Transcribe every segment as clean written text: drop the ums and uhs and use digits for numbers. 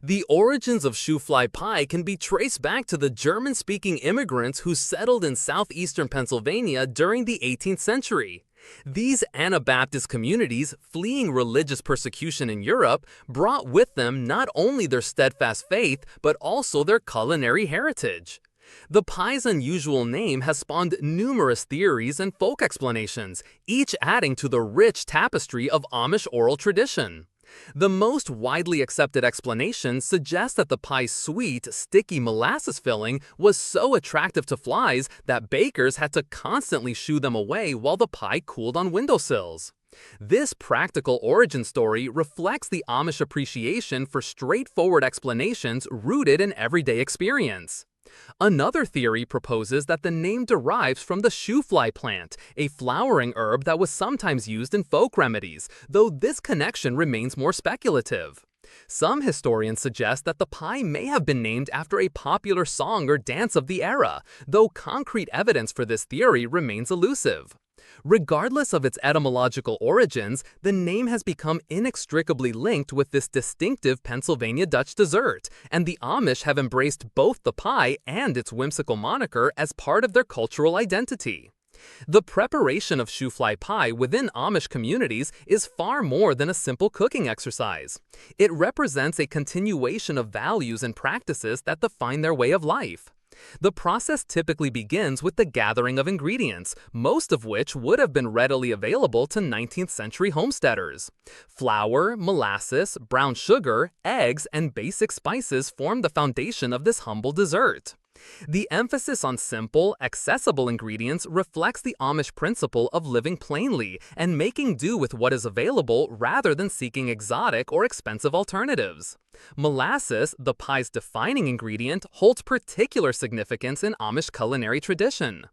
The origins of shoofly pie can be traced back to the German-speaking immigrants who settled in southeastern Pennsylvania during the 18th century. These Anabaptist communities, fleeing religious persecution in Europe, brought with them not only their steadfast faith, but also their culinary heritage. The pie's unusual name has spawned numerous theories and folk explanations, each adding to the rich tapestry of Amish oral tradition. The most widely accepted explanation suggests that the pie's sweet, sticky molasses filling was so attractive to flies that bakers had to constantly shoo them away while the pie cooled on windowsills. This practical origin story reflects the Amish appreciation for straightforward explanations rooted in everyday experience. Another theory proposes that the name derives from the shoofly plant, a flowering herb that was sometimes used in folk remedies, though this connection remains more speculative. Some historians suggest that the pie may have been named after a popular song or dance of the era, though concrete evidence for this theory remains elusive. Regardless of its etymological origins, the name has become inextricably linked with this distinctive Pennsylvania Dutch dessert, and the Amish have embraced both the pie and its whimsical moniker as part of their cultural identity. The preparation of shoofly pie within Amish communities is far more than a simple cooking exercise. It represents a continuation of values and practices that define their way of life. The process typically begins with the gathering of ingredients, most of which would have been readily available to 19th century homesteaders. Flour, molasses, brown sugar, eggs, and basic spices form the foundation of this humble dessert. The emphasis on simple, accessible ingredients reflects the Amish principle of living plainly and making do with what is available rather than seeking exotic or expensive alternatives. Molasses, the pie's defining ingredient, holds particular significance in Amish culinary tradition.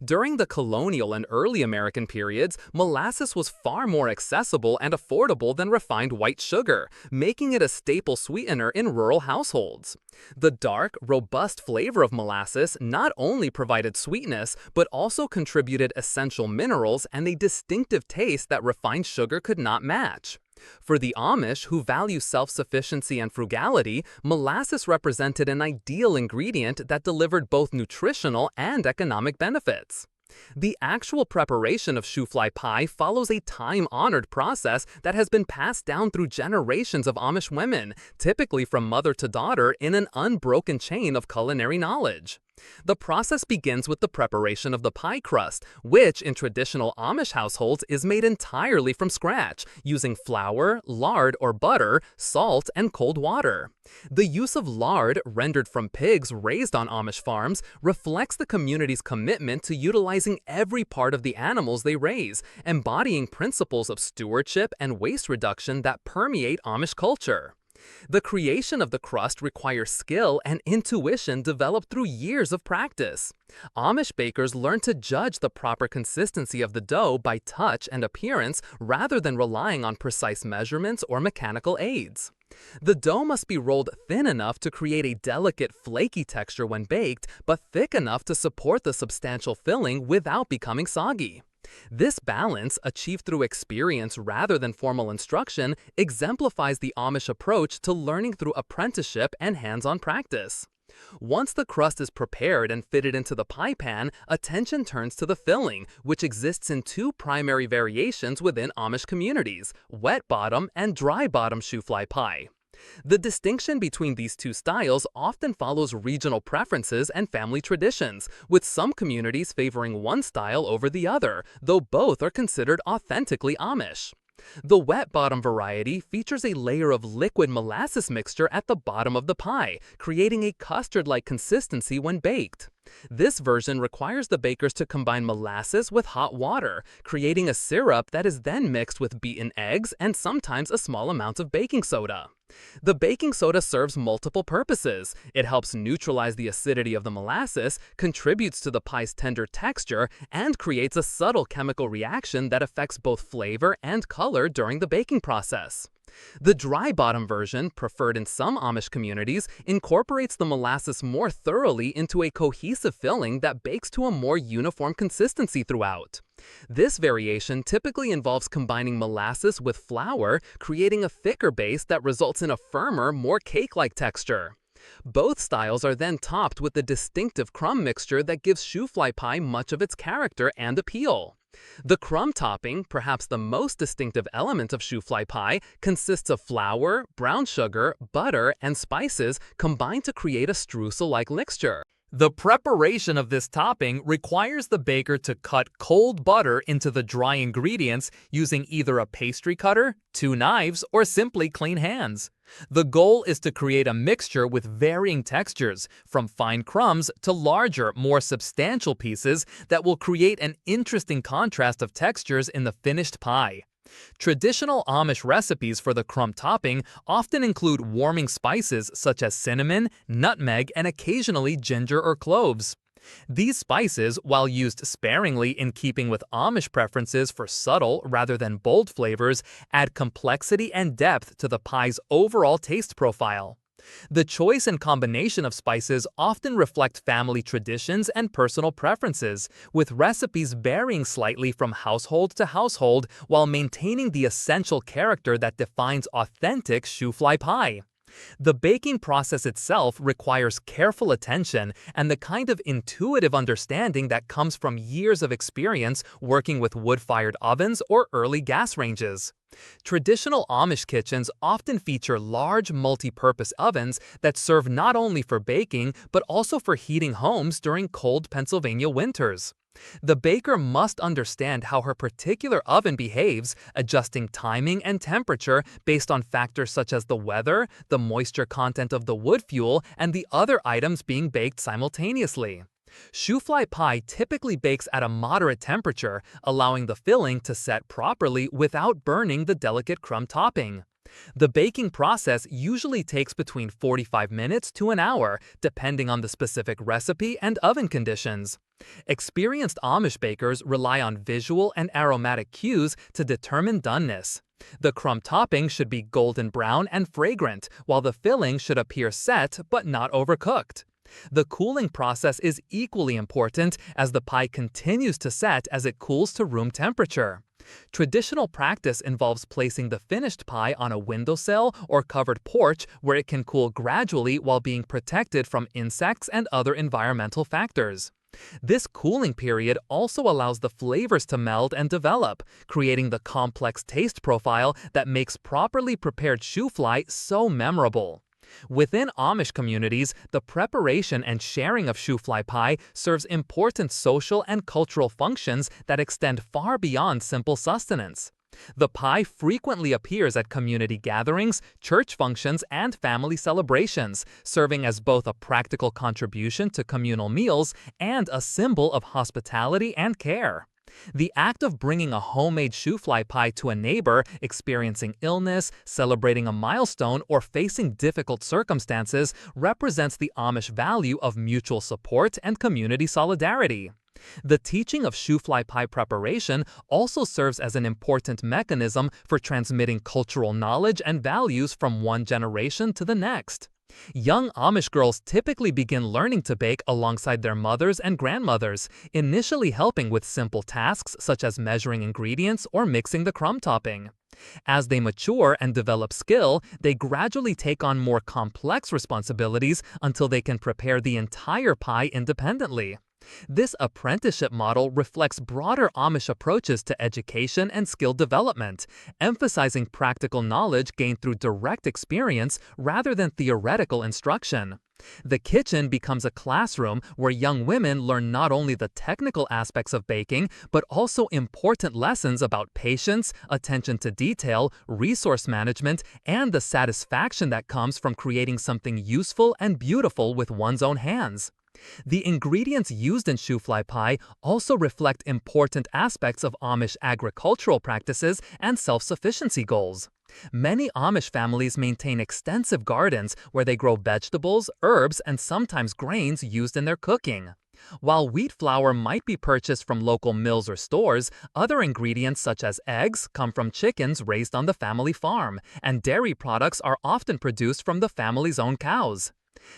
During the colonial and early American periods, molasses was far more accessible and affordable than refined white sugar, making it a staple sweetener in rural households. The dark, robust flavor of molasses not only provided sweetness, but also contributed essential minerals and a distinctive taste that refined sugar could not match. For the Amish, who value self-sufficiency and frugality, molasses represented an ideal ingredient that delivered both nutritional and economic benefits. The actual preparation of shoofly pie follows a time-honored process that has been passed down through generations of Amish women, typically from mother to daughter in an unbroken chain of culinary knowledge. The process begins with the preparation of the pie crust, which in traditional Amish households is made entirely from scratch, using flour, lard or butter, salt, and cold water. The use of lard, rendered from pigs raised on Amish farms, reflects the community's commitment to utilizing every part of the animals they raise, embodying principles of stewardship and waste reduction that permeate Amish culture. The creation of the crust requires skill and intuition developed through years of practice. Amish bakers learn to judge the proper consistency of the dough by touch and appearance rather than relying on precise measurements or mechanical aids. The dough must be rolled thin enough to create a delicate, flaky texture when baked, but thick enough to support the substantial filling without becoming soggy. This balance, achieved through experience rather than formal instruction, exemplifies the Amish approach to learning through apprenticeship and hands-on practice. Once the crust is prepared and fitted into the pie pan, attention turns to the filling, which exists in two primary variations within Amish communities: wet bottom and dry bottom shoofly pie. The distinction between these two styles often follows regional preferences and family traditions, with some communities favoring one style over the other, though both are considered authentically Amish. The wet bottom variety features a layer of liquid molasses mixture at the bottom of the pie, creating a custard-like consistency when baked. This version requires the bakers to combine molasses with hot water, creating a syrup that is then mixed with beaten eggs and sometimes a small amount of baking soda. The baking soda serves multiple purposes. It helps neutralize the acidity of the molasses, contributes to the pie's tender texture, and creates a subtle chemical reaction that affects both flavor and color during the baking process. The dry bottom version, preferred in some Amish communities, incorporates the molasses more thoroughly into a cohesive filling that bakes to a more uniform consistency throughout. This variation typically involves combining molasses with flour, creating a thicker base that results in a firmer, more cake-like texture. Both styles are then topped with the distinctive crumb mixture that gives shoofly pie much of its character and appeal. The crumb topping, perhaps the most distinctive element of shoofly pie, consists of flour, brown sugar, butter, and spices combined to create a streusel-like mixture. The preparation of this topping requires the baker to cut cold butter into the dry ingredients using either a pastry cutter, 2 knives, or simply clean hands. The goal is to create a mixture with varying textures, from fine crumbs to larger, more substantial pieces that will create an interesting contrast of textures in the finished pie. Traditional Amish recipes for the crumb topping often include warming spices such as cinnamon, nutmeg, and occasionally ginger or cloves. These spices, while used sparingly in keeping with Amish preferences for subtle rather than bold flavors, add complexity and depth to the pie's overall taste profile. The choice and combination of spices often reflect family traditions and personal preferences, with recipes varying slightly from household to household while maintaining the essential character that defines authentic shoofly pie. The baking process itself requires careful attention and the kind of intuitive understanding that comes from years of experience working with wood-fired ovens or early gas ranges. Traditional Amish kitchens often feature large multi-purpose ovens that serve not only for baking but also for heating homes during cold Pennsylvania winters. The baker must understand how her particular oven behaves, adjusting timing and temperature based on factors such as the weather, the moisture content of the wood fuel, and the other items being baked simultaneously. Shoofly pie typically bakes at a moderate temperature, allowing the filling to set properly without burning the delicate crumb topping. The baking process usually takes between 45 minutes to an hour, depending on the specific recipe and oven conditions. Experienced Amish bakers rely on visual and aromatic cues to determine doneness. The crumb topping should be golden brown and fragrant, while the filling should appear set but not overcooked. The cooling process is equally important as the pie continues to set as it cools to room temperature. Traditional practice involves placing the finished pie on a windowsill or covered porch where it can cool gradually while being protected from insects and other environmental factors. This cooling period also allows the flavors to meld and develop, creating the complex taste profile that makes properly prepared shoofly so memorable. Within Amish communities, the preparation and sharing of shoofly pie serves important social and cultural functions that extend far beyond simple sustenance. The pie frequently appears at community gatherings, church functions, and family celebrations, serving as both a practical contribution to communal meals and a symbol of hospitality and care. The act of bringing a homemade shoofly pie to a neighbor experiencing illness, celebrating a milestone, or facing difficult circumstances represents the Amish value of mutual support and community solidarity. The teaching of shoofly pie preparation also serves as an important mechanism for transmitting cultural knowledge and values from one generation to the next. Young Amish girls typically begin learning to bake alongside their mothers and grandmothers, initially helping with simple tasks such as measuring ingredients or mixing the crumb topping. As they mature and develop skill, they gradually take on more complex responsibilities until they can prepare the entire pie independently. This apprenticeship model reflects broader Amish approaches to education and skill development, emphasizing practical knowledge gained through direct experience rather than theoretical instruction. The kitchen becomes a classroom where young women learn not only the technical aspects of baking, but also important lessons about patience, attention to detail, resource management, and the satisfaction that comes from creating something useful and beautiful with one's own hands. The ingredients used in shoofly pie also reflect important aspects of Amish agricultural practices and self-sufficiency goals. Many Amish families maintain extensive gardens where they grow vegetables, herbs, and sometimes grains used in their cooking. While wheat flour might be purchased from local mills or stores, other ingredients such as eggs come from chickens raised on the family farm, and dairy products are often produced from the family's own cows.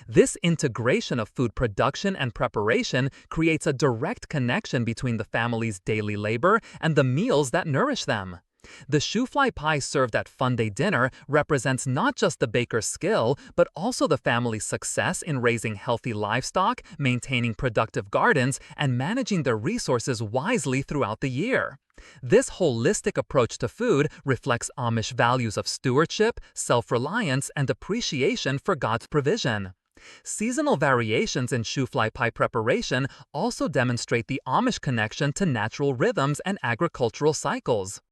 This integration of food production and preparation creates a direct connection between the family's daily labor and the meals that nourish them. The shoofly pie served at Fun Day dinner represents not just the baker's skill, but also the family's success in raising healthy livestock, maintaining productive gardens, and managing their resources wisely throughout the year. This holistic approach to food reflects Amish values of stewardship, self-reliance, and appreciation for God's provision. Seasonal variations in shoofly pie preparation also demonstrate the Amish connection to natural rhythms and agricultural cycles.